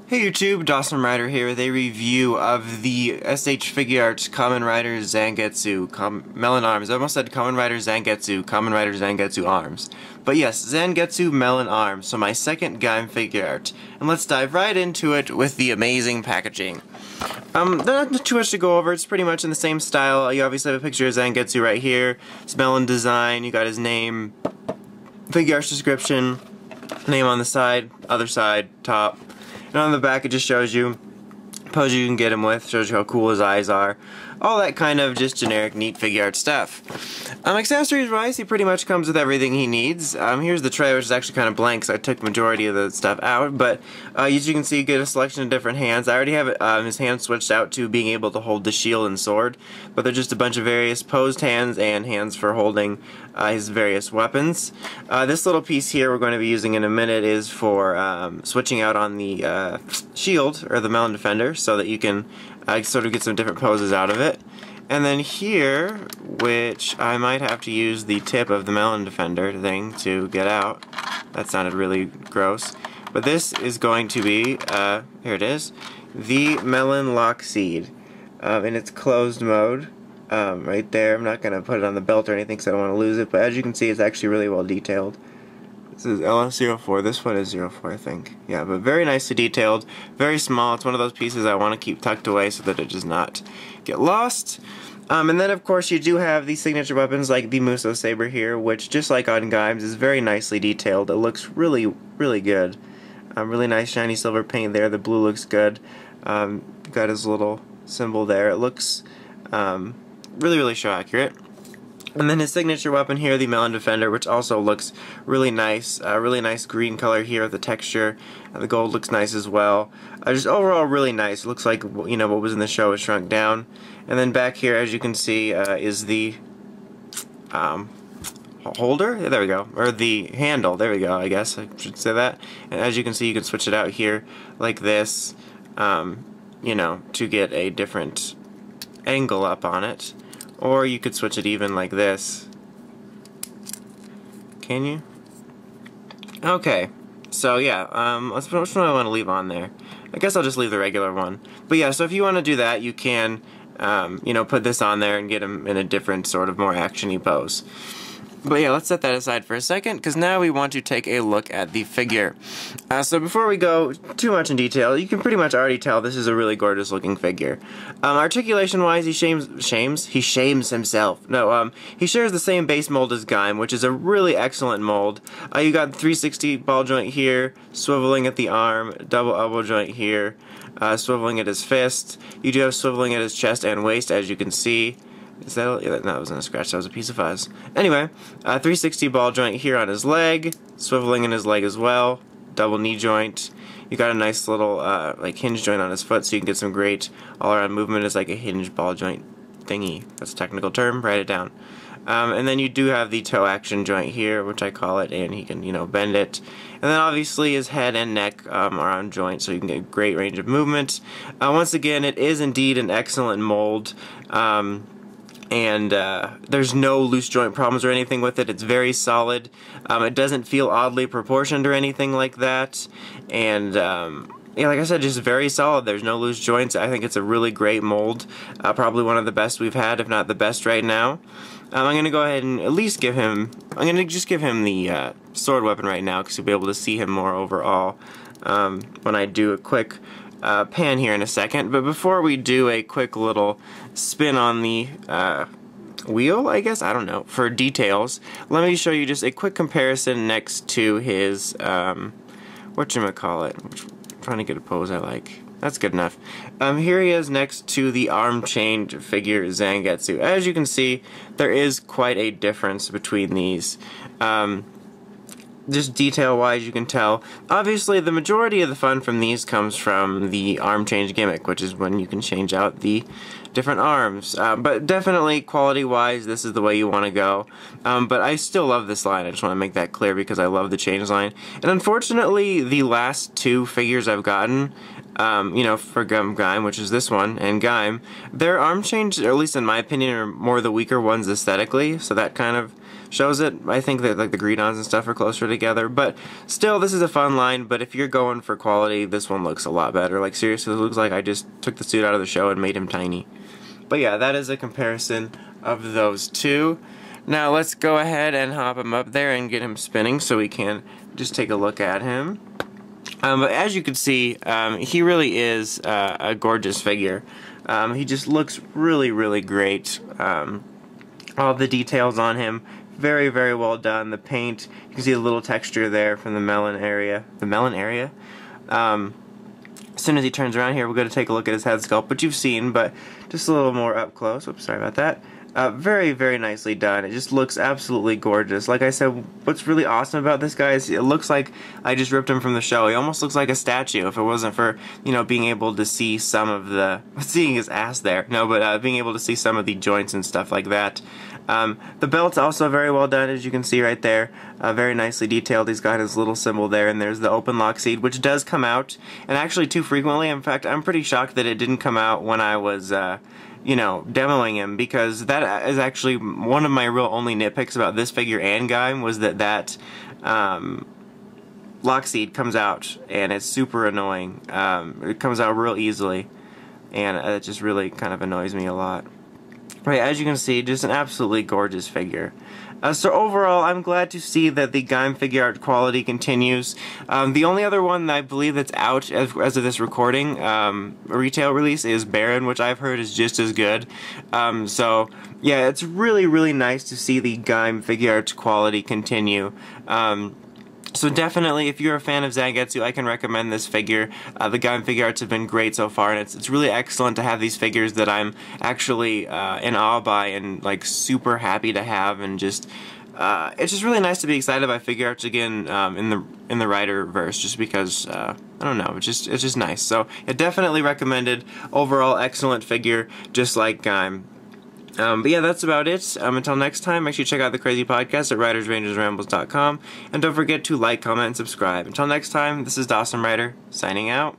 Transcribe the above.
Hey YouTube, Dawson Rider here with a review of the S.H.Figuarts Kamen Rider Zangetsu Melon Arms. I almost said Kamen Rider Zangetsu Arms. But yes, Zangetsu Melon Arms, so my second Gaim figure art. And let's dive right into it with the amazing packaging. There's not too much to go over, it's pretty much in the same style. You obviously have a picture of Zangetsu right here. It's Melon design, you got his name, figure art's description, name on the side, other side, top. And on the back it just shows you pose you can get him with, shows you how cool his eyes are. All that kind of just generic neat figure art stuff. Accessories wise, he pretty much comes with everything he needs. Here's the tray, which is actually kind of blank, so I took the majority of the stuff out, but as you can see, you get a selection of different hands. I already have his hands switched out to being able to hold the shield and sword, but they're just a bunch of various posed hands and hands for holding his various weapons. This little piece here we're going to be using in a minute is for switching out on the shield, or the Melon Defender, so that you can sort of get some different poses out of it. And then here, which I might have to use the tip of the Melon Defender thing to get out. That sounded really gross. But this is going to be, here it is, the Melon Lock Seed in its closed mode. Right there. I'm not going to put it on the belt or anything because I don't want to lose it, but as you can see, it's actually really well detailed. This is LS04, this one is 04, I think. Yeah, but very nicely detailed, very small. It's one of those pieces I want to keep tucked away so that it does not get lost. And then of course you do have these signature weapons like the Muso Saber here, which just like on Gaim's is very nicely detailed. It looks really, really good. Really nice shiny silver paint there, the blue looks good. Got his little symbol there. It looks really, really show accurate. And then his signature weapon here, the Melon Defender, which also looks really nice. Really nice green color here with the texture. The gold looks nice as well. Just overall really nice. It looks like, you know, what was in the show is shrunk down. And then back here, as you can see, is the holder? There we go. Or the handle. There we go, I guess I should say that. And as you can see, you can switch it out here like this, you know, to get a different angle up on it. Or you could switch it even like this. Can you? Okay. So yeah, which one do I want to leave on there? I guess I'll just leave the regular one. But yeah, so if you want to do that, you can, you know, put this on there and get him in a different sort of more action-y pose. But yeah, let's set that aside for a second, because now we want to take a look at the figure. So before we go too much in detail, you can pretty much already tell this is a really gorgeous looking figure. Articulation-wise, he shames himself. No, he shares the same base mold as Gaim, which is a really excellent mold. You got 360 ball joint here, swiveling at the arm, double elbow joint here, swiveling at his fist. You do have swiveling at his chest and waist, as you can see. Is that, yeah, no, that wasn't a scratch, that was a piece of fuzz. Anyway, 360 ball joint here on his leg, swiveling in his leg as well, double knee joint. You got a nice little like hinge joint on his foot, so you can get some great all-around movement. It's like a hinge ball joint thingy. That's a technical term, write it down. And then you do have the toe action joint here, which I call it, and he can, you know, bend it. And then obviously his head and neck are on joint, so you can get a great range of movement. Once again, it is indeed an excellent mold. And there's no loose joint problems or anything with it. It's very solid. It doesn't feel oddly proportioned or anything like that. And yeah, like I said, just very solid. There's no loose joints. I think it's a really great mold. Probably one of the best we've had, if not the best right now. I'm going to go ahead and at least give him, I'm going to just give him the sword weapon right now, because you'll be able to see him more overall when I do a quick pan here in a second. But before we do a quick little spin on the wheel, I guess, I don't know, for details, let me show you just a quick comparison next to his whatchamacallit. I'm trying to get a pose I like. That's good enough. Here he is next to the arm chained figure Zangetsu. As you can see, there is quite a difference between these. Just detail-wise, you can tell. Obviously, the majority of the fun from these comes from the arm change gimmick, which is when you can change out the different arms. But definitely, quality-wise, this is the way you want to go. But I still love this line. I just want to make that clear because I love the change line. And unfortunately, the last two figures I've gotten, you know, for Gaim, which is this one, and Gaim, their arm changes, or at least in my opinion, are more the weaker ones aesthetically, so that kind of shows it. I think that like the Greedons and stuff are closer together, but still, this is a fun line. But if you're going for quality, this one looks a lot better. Like seriously, it looks like I just took the suit out of the show and made him tiny. But yeah, that is a comparison of those two. Now let's go ahead and hop him up there and get him spinning so we can just take a look at him. But as you can see, he really is a gorgeous figure. He just looks really, really great. All the details on him, very, very well done. The paint, you can see a little texture there from the melon area. The melon area? As soon as he turns around here, we're going to take a look at his head sculpt, which you've seen, but just a little more up close. Oops, sorry about that. Very, very nicely done. It just looks absolutely gorgeous. Like I said, what's really awesome about this guy is it looks like I just ripped him from the show. He almost looks like a statue if it wasn't for, you know, being able to see some of the... seeing his ass there. No, but being able to see some of the joints and stuff like that. The belt's also very well done, as you can see right there. Very nicely detailed. He's got his little symbol there, and there's the open lock seat, which does come out, and actually too frequently. In fact, I'm pretty shocked that it didn't come out when I was... you know, demoing him, because that is actually one of my real only nitpicks about this figure and Gaim, was that lock seat comes out, and it's super annoying. It comes out real easily, and it just really kind of annoys me a lot. Right, as you can see, just an absolutely gorgeous figure. So overall, I'm glad to see that the Gaim figure art quality continues. The only other one that I believe that's out as of this recording, retail release, is Baron, which I've heard is just as good. So yeah, it's really, really nice to see the Gaim figure art quality continue. So definitely, if you're a fan of Zangetsu, I can recommend this figure. The Gaim figure arts have been great so far, and it's really excellent to have these figures that I'm actually in awe by and like super happy to have, and just it's just really nice to be excited by figure arts again in the Rider verse, just because I don't know, it's just nice. So yeah, definitely recommended. Overall, excellent figure, just like Gaim. But yeah, that's about it. Until next time, make sure you check out the Crazy Podcast at writersrangersrambles.com, and don't forget to like, comment, and subscribe. Until next time, this is Dawson Ryder, signing out.